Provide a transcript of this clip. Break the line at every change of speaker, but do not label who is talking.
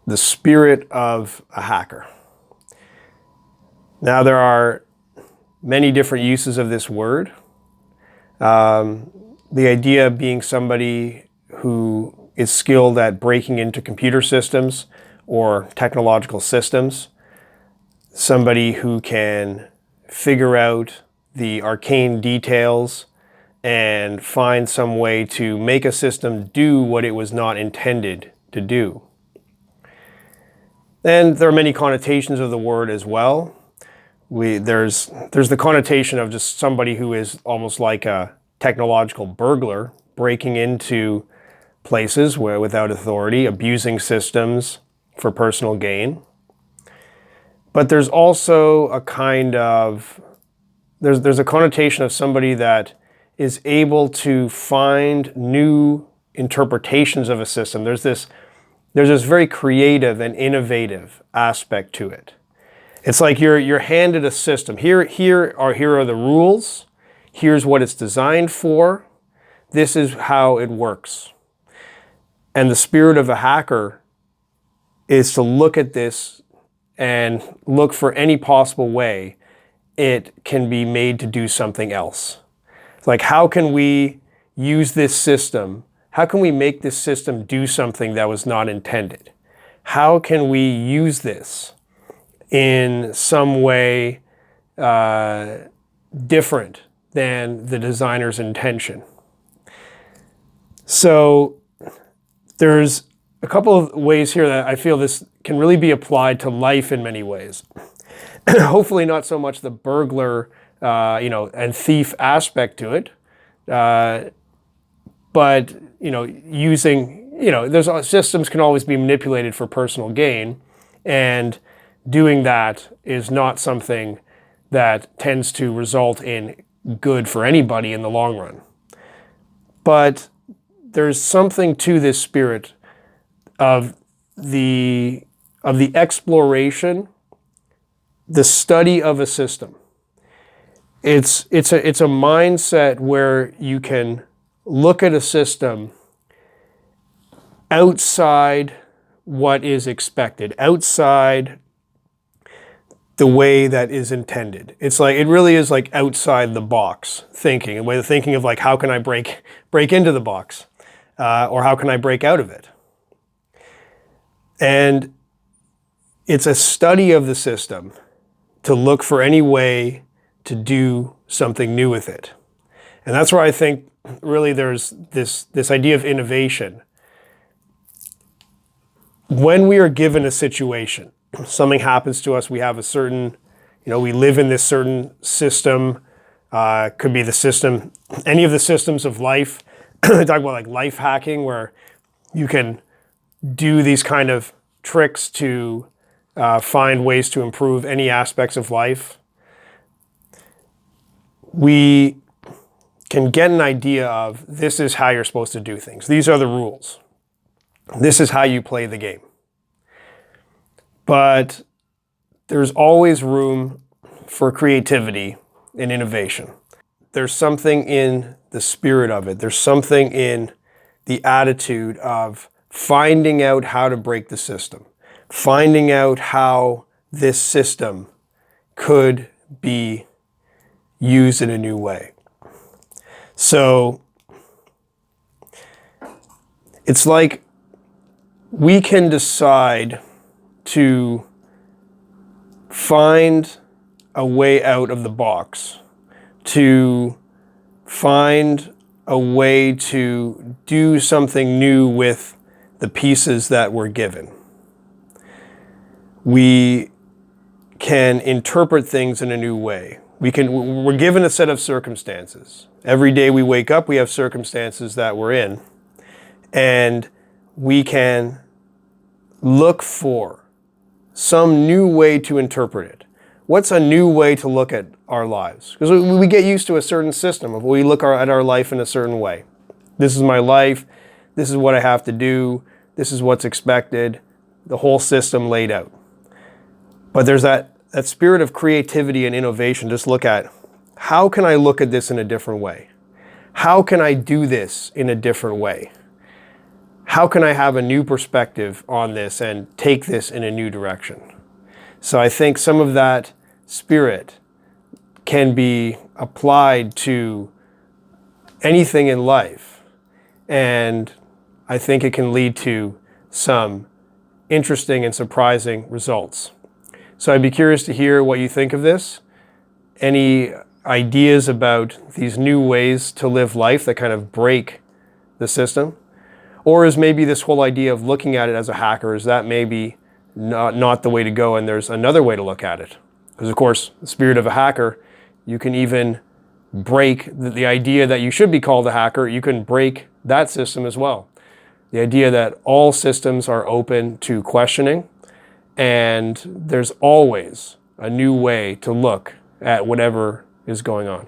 the spirit of a hacker. Now, there are many different uses of this word. The idea being somebody who is skilled at breaking into computer systems or technological systems, somebody who can figure out the arcane details and find some way to make a system do what it was not intended to do. And there are many connotations of the word as well. There's the connotation of just somebody who is almost like a technological burglar, breaking into places where without authority, abusing systems for personal gain. But there's also a kind of, there's a connotation of somebody that is able to find new interpretations of a system. There's this very creative and innovative aspect to it. It's like you're handed a system. Here are the rules. Here's what it's designed for. This is how it works. And the spirit of a hacker is to look at this and look for any possible way it can be made to do something else. It's like, how can we use this system? How can we make this system do something that was not intended? How can we use this in some way different than the designer's intention? So there's a couple of ways here that I feel this can really be applied to life in many ways. Hopefully not so much the burglar, and thief aspect to it, but using, there's systems can always be manipulated for personal gain, and doing that is not something that tends to result in good for anybody in the long run. But there's something to this spirit of the exploration, the study of a system. It's a mindset where you can look at a system outside what is expected, outside the way that is intended. It's like, it really is like outside the box thinking, a way of thinking of like, how can I break into the box? Or how can I break out of it? And it's a study of the system to look for any way to do something new with it. And that's where I think really there's this idea of innovation. When we are given a situation, something happens to us, we have a certain, we live in this certain system, could be the system, any of the systems of life. I talk about like life hacking, where you can do these kind of tricks to find ways to improve any aspects of life. We can get an idea of, this is how you're supposed to do things. These are the rules. This is how you play the game. But there's always room for creativity and innovation. There's something in the spirit of it. There's something in the attitude of finding out how to break the system, finding out how this system could be used in a new way. So it's like we can decide to find a way out of the box, to find a way to do something new with the pieces that we're given. We can interpret things in a new way. We're given a set of circumstances. Every day we wake up, we have circumstances that we're in, and we can look for some new way to interpret it. What's a new way to look at our lives? Because we get used to a certain system of we look at our life in a certain way. This is my life. This is what I have to do. This is what's expected. The whole system laid out. But there's that spirit of creativity and innovation. Just look at, how can I look at this in a different way? How can I do this in a different way? how can I have a new perspective on this and take this in a new direction? So I think some of that spirit can be applied to anything in life. And I think it can lead to some interesting and surprising results. So I'd be curious to hear what you think of this. Any ideas about these new ways to live life that kind of break the system? Or is maybe this whole idea of looking at it as a hacker, is that maybe not the way to go and there's another way to look at it? Because of course, the spirit of a hacker, you can even break the idea that you should be called a hacker, you can break that system as well. The idea that all systems are open to questioning and there's always a new way to look at whatever is going on.